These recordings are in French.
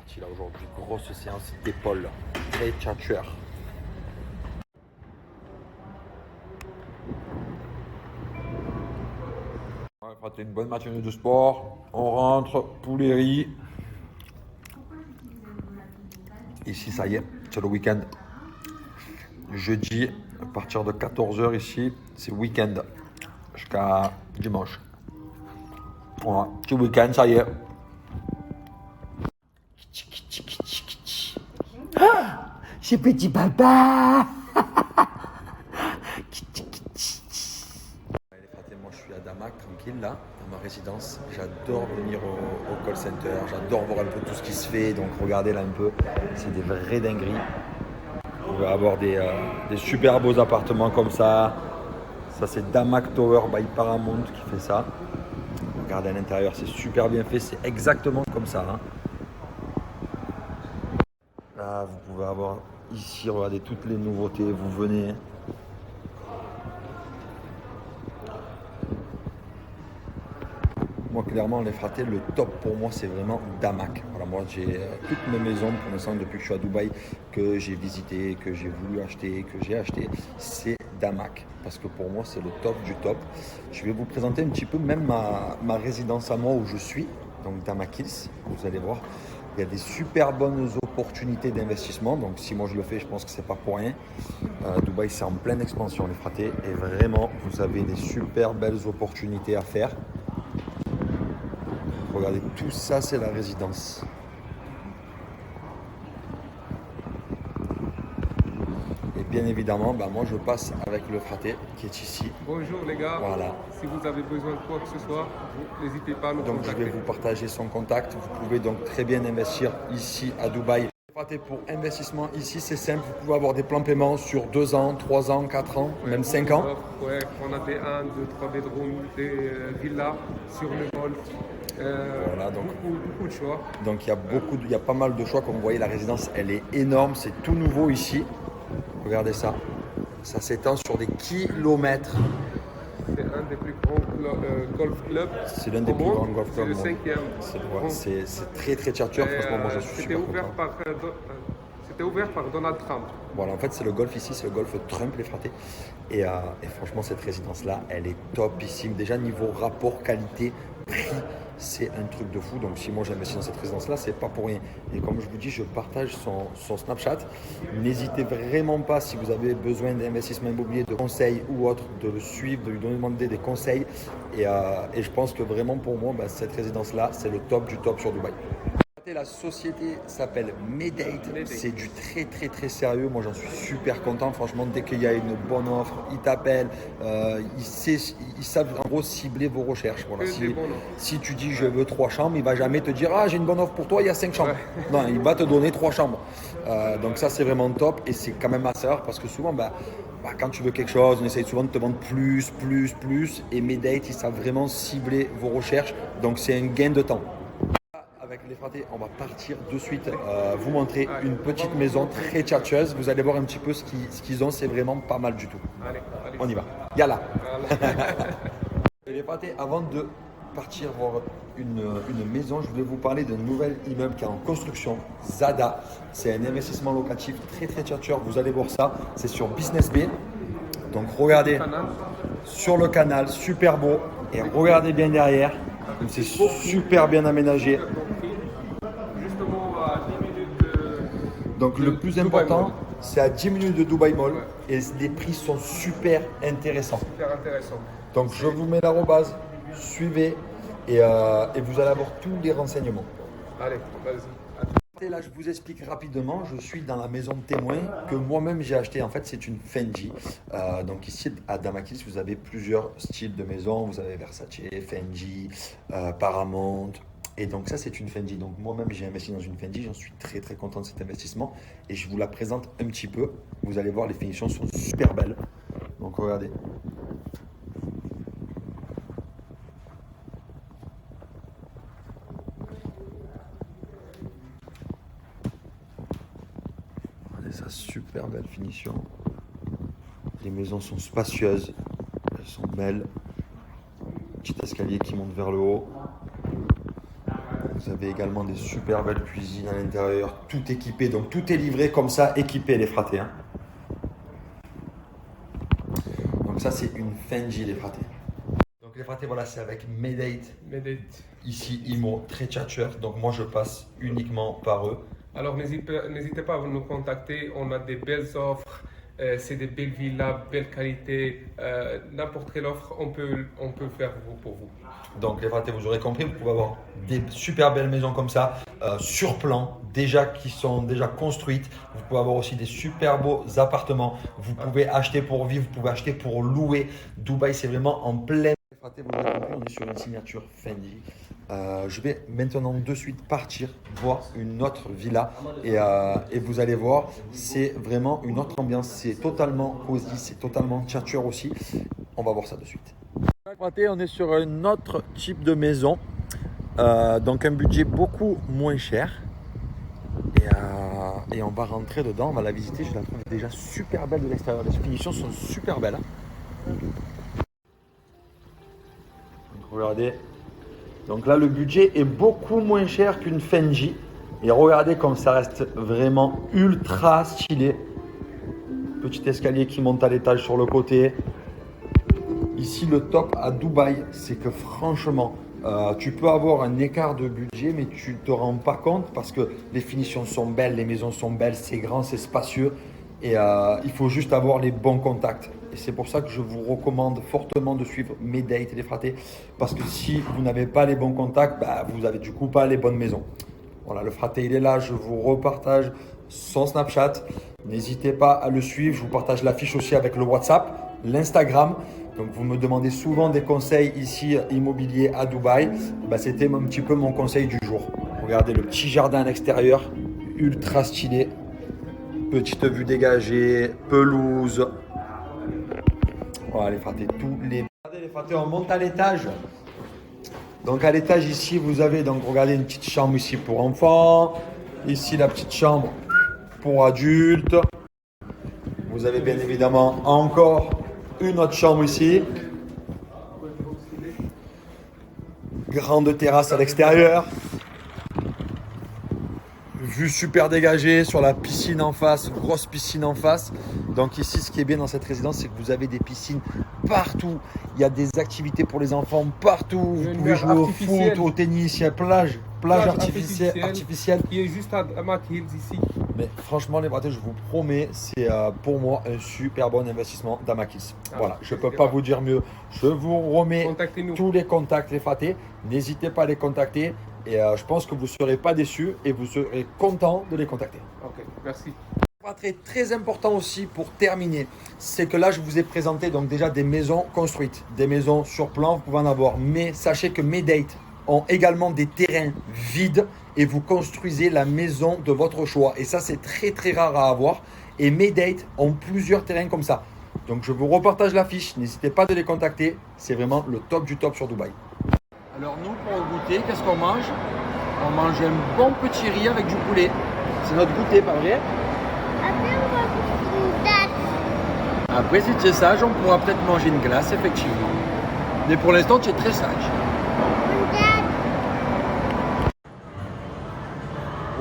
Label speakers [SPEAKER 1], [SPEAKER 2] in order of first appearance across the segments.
[SPEAKER 1] parti là aujourd'hui. Grosse séance d'épaule. Très tchatcheur. On va faire une bonne matinée de sport. On rentre, poulet riz. Ici, ça y est, c'est le week-end. Jeudi, à partir de 14h ici, c'est week-end. Jusqu'à dimanche. Voilà, petit week-end, ça y est. C'est petit papa. Moi, je suis à Damak, tranquille, là, dans ma résidence. J'adore venir au call center. J'adore voir un peu tout ce qui se fait. Donc, regardez là un peu. C'est des vraies dingueries. On va avoir des super beaux appartements comme ça. Ça, c'est Damak Tower by Paramount qui fait ça. Regardez à l'intérieur, c'est super bien fait. C'est exactement comme ça. Hein. Là, vous pouvez avoir ici, regardez toutes les nouveautés. Vous venez. Moi, clairement, les fratés, le top pour moi, c'est vraiment Damak. Voilà, moi, j'ai toutes mes maisons, pour l'instant, depuis que je suis à Dubaï, que j'ai visité, que j'ai voulu acheter, que j'ai acheté, c'est Damak. Parce que pour moi, c'est le top du top. Je vais vous présenter un petit peu même ma résidence à moi où je suis, donc Damak Hills. Vous allez voir, il y a des super bonnes opportunités d'investissement. Donc, si moi je le fais, je pense que c'est pas pour rien. Dubaï, c'est en pleine expansion, les fratés. Et vraiment, vous avez des super belles opportunités à faire. Regardez, tout ça, c'est la résidence. Et bien évidemment, moi, je passe avec le fraté qui est ici.
[SPEAKER 2] Bonjour les gars,
[SPEAKER 1] Voilà.
[SPEAKER 2] Si vous avez besoin de quoi que ce soit, n'hésitez pas à nous
[SPEAKER 1] Donc,
[SPEAKER 2] contacter.
[SPEAKER 1] je vais vous partager son contact. Vous pouvez donc très bien investir ici à Dubaï. Fraté pour investissement ici, c'est simple. Vous pouvez avoir des plans paiement sur 2 ans, 3 ans, 4 ans, même 5 ans.
[SPEAKER 2] Ouais, on a des 1, 2, 3 bedrooms, des villas sur le golf.
[SPEAKER 1] Voilà, donc
[SPEAKER 2] beaucoup de choix.
[SPEAKER 1] Donc il y a pas mal de choix. Comme vous voyez, la résidence, elle est énorme. C'est tout nouveau ici. Regardez ça. Ça s'étend sur des kilomètres.
[SPEAKER 2] C'est un des plus grands golf clubs.
[SPEAKER 1] C'est l'un des plus grands golf clubs.
[SPEAKER 2] C'est le 5e.
[SPEAKER 1] C'est très très tchatcheur. Franchement, moi je suis super content.
[SPEAKER 2] C'était ouvert par Donald Trump.
[SPEAKER 1] Voilà, en fait, c'est le golf ici, c'est le golf Trump, les fratés. Et franchement, cette résidence-là, elle est topissime. Déjà, niveau rapport qualité-prix, c'est un truc de fou. Donc, si moi j'investis dans cette résidence-là, c'est pas pour rien. Et comme je vous dis, je partage son Snapchat. N'hésitez vraiment pas, si vous avez besoin d'investissement immobilier, de conseils ou autre, de le suivre, de lui demander des conseils. Et je pense que vraiment, pour moi, cette résidence-là, c'est le top du top sur Dubaï. La société s'appelle Medate, c'est du très très très sérieux, moi j'en suis super content, franchement dès qu'il y a une bonne offre, ils t'appellent, ils savent en gros cibler vos recherches. Voilà. Si tu dis je veux 3 chambres, il ne va jamais te dire j'ai une bonne offre pour toi, il y a 5 chambres. Ouais. Non, il va te donner 3 chambres. Donc ça c'est vraiment top et c'est quand même assez rare parce que souvent quand tu veux quelque chose, on essaye souvent de te vendre plus et Medate ils savent vraiment cibler vos recherches, donc c'est un gain de temps. Avec les fratés, on va partir de suite vous montrer une petite maison très tchatcheuse. Vous allez voir un petit peu ce qu'ils ont, c'est vraiment pas mal du tout.
[SPEAKER 2] Allez.
[SPEAKER 1] On y va. Yalla. Les fratés, avant de partir voir une maison, je voulais vous parler d'un nouvel immeuble qui est en construction, Zada. C'est un investissement locatif très très tchatcheur. Vous allez voir ça, c'est sur Business Bay. Donc regardez sur le canal, super beau. Et regardez bien derrière, c'est super bien aménagé. Donc le plus important, c'est à 10 minutes de Dubaï Mall et les prix sont super intéressants. Donc je vous mets l'arobase, suivez et vous allez avoir tous les renseignements.
[SPEAKER 2] Allez, vas-y.
[SPEAKER 1] Et là, je vous explique rapidement. Je suis dans la maison de témoin que moi-même j'ai acheté. En fait, c'est une Fendi. Donc ici, à Damak Hills, vous avez plusieurs styles de maisons. Vous avez Versace, Fendi, Paramount. Et donc ça, c'est une Fendi. Donc moi-même, j'ai investi dans une Fendi. J'en suis très très content de cet investissement. Et je vous la présente un petit peu. Vous allez voir, les finitions sont super belles. Donc regardez. Regardez ça, super belle finition. Les maisons sont spacieuses. Elles sont belles. Petit escalier qui monte vers le haut. Vous avez également des super belles cuisines à l'intérieur, tout équipé. Donc tout est livré comme ça, équipé les fratés. Hein. Donc ça c'est une Fenji les fratés. Donc les fratés, voilà, c'est avec Medate.
[SPEAKER 2] Medate.
[SPEAKER 1] Ici, IMO, très tchatcheur. Donc moi je passe uniquement par eux.
[SPEAKER 2] Alors n'hésitez pas à nous contacter, on a des belles offres, c'est des belles villas, belle qualité, n'importe quelle offre on peut faire pour vous.
[SPEAKER 1] Donc les fratés, vous aurez compris, vous pouvez avoir des super belles maisons comme ça, sur plan, qui sont déjà construites. Vous pouvez avoir aussi des super beaux appartements. Vous pouvez acheter pour vivre, vous pouvez acheter pour louer. Dubaï, c'est vraiment en pleine. Les fratés, vous aurez compris, on est sur une signature Fendi. Je vais maintenant de suite partir voir une autre villa et vous allez voir, c'est vraiment une autre ambiance. C'est totalement cosy, c'est totalement tchatcheur aussi. On va voir ça de suite. On est sur un autre type de maison, donc un budget beaucoup moins cher. Et on va rentrer dedans, on va la visiter. Je la trouve déjà super belle de l'extérieur. Les finitions sont super belles. Donc, regardez. Donc là, le budget est beaucoup moins cher qu'une Fenji. Et regardez comme ça reste vraiment ultra stylé. Petit escalier qui monte à l'étage sur le côté. Ici, le top à Dubaï, c'est que franchement, tu peux avoir un écart de budget, mais tu ne te rends pas compte parce que les finitions sont belles, les maisons sont belles, c'est grand, c'est spacieux. Et il faut juste avoir les bons contacts. Et c'est pour ça que je vous recommande fortement de suivre Medate et les fratés. Parce que si vous n'avez pas les bons contacts, vous n'avez du coup pas les bonnes maisons. Voilà, le fraté, il est là. Je vous repartage son Snapchat. N'hésitez pas à le suivre. Je vous partage l'affiche aussi avec le WhatsApp, l'Instagram. Donc, vous me demandez souvent des conseils ici immobiliers à Dubaï. C'était un petit peu mon conseil du jour. Regardez le petit jardin à l'extérieur, ultra stylé. Petite vue dégagée, pelouse. Voilà les fratés, Regardez les fratés, on monte à l'étage. Donc à l'étage ici, vous avez donc regardez une petite chambre ici pour enfants. Ici la petite chambre pour adultes. Vous avez bien évidemment encore une autre chambre ici. Grande terrasse à l'extérieur. Vue super dégagée sur la piscine en face, grosse piscine en face. Donc ici, ce qui est bien dans cette résidence, c'est que vous avez des piscines partout. Il y a des activités pour les enfants partout. Vous pouvez jouer au foot, au tennis, il y a plage artificielle.
[SPEAKER 2] Qui est juste à McHills ici.
[SPEAKER 1] Mais franchement, les fratés, je vous promets, c'est pour moi un super bon investissement d'Amakis. Voilà, je ne peux pas vous dire mieux. Je vous remets tous les contacts, les fratés. N'hésitez pas à les contacter. Et je pense que vous ne serez pas déçus et vous serez content de les contacter.
[SPEAKER 2] Ok, merci.
[SPEAKER 1] Très important aussi pour terminer, c'est que là je vous ai présenté donc déjà des maisons construites, des maisons sur plan, vous pouvez en avoir. Mais sachez que Medate ont également des terrains vides et vous construisez la maison de votre choix. Et ça c'est très très rare à avoir. Et Medate ont plusieurs terrains comme ça. Donc je vous repartage l'affiche, n'hésitez pas de les contacter. C'est vraiment le top du top sur Dubaï. Alors nous, pour le goûter, qu'est-ce qu'on mange? On mange un bon petit riz avec du poulet. C'est notre goûter, pas vrai?
[SPEAKER 3] Après, on va goûter une date.
[SPEAKER 1] Après, si tu es sage, on pourra peut-être manger une glace, effectivement. Mais pour l'instant, tu es très sage.
[SPEAKER 3] Une date.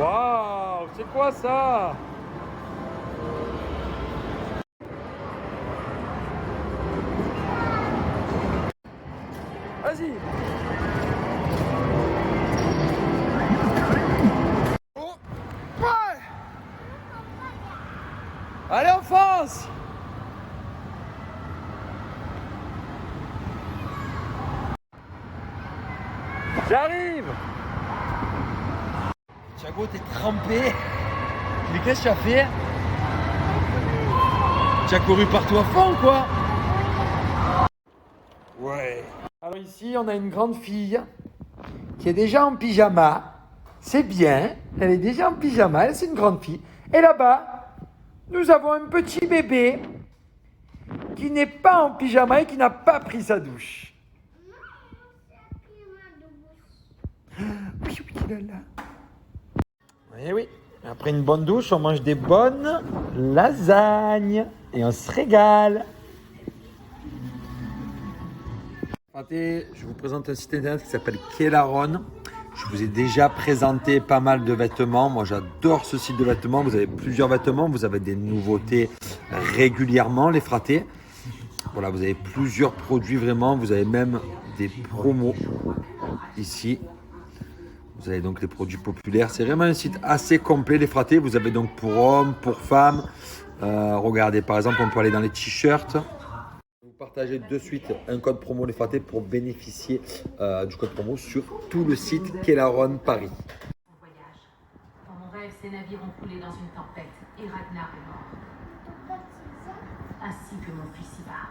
[SPEAKER 1] Waouh, c'est quoi ça? Vas-y. Allez, on fonce! J'arrive! Thiago, t'es trempé. Mais qu'est-ce que tu as fait? Tu as couru partout à fond, quoi? Ouais. Alors ici, on a une grande fille qui est déjà en pyjama. C'est bien. Elle est déjà en pyjama. Elle, c'est une grande fille. Et là-bas, nous avons un petit bébé qui n'est pas en pyjama et qui n'a pas pris sa douche. Oui, oui, il est là. Oui, oui. Après une bonne douche, on mange des bonnes lasagnes et on se régale. Je vous présente un site internet qui s'appelle Kelaron. Je vous ai déjà présenté pas mal de vêtements. Moi, j'adore ce site de vêtements. Vous avez plusieurs vêtements. Vous avez des nouveautés régulièrement, les fratés. Voilà, vous avez plusieurs produits vraiment. Vous avez même des promos ici. Vous avez donc les produits populaires. C'est vraiment un site assez complet, les fratés. Vous avez donc pour hommes, pour femmes. Regardez, par exemple, on peut aller dans les t-shirts. Vous partagez de suite un code promo les fratés pour bénéficier du code promo sur tout le site Kelaron Paris.
[SPEAKER 4] Voyage. Dans mon rêve, ces navires ont coulé dans une tempête et Ragnar est mort. Ainsi que mon fils Ivar.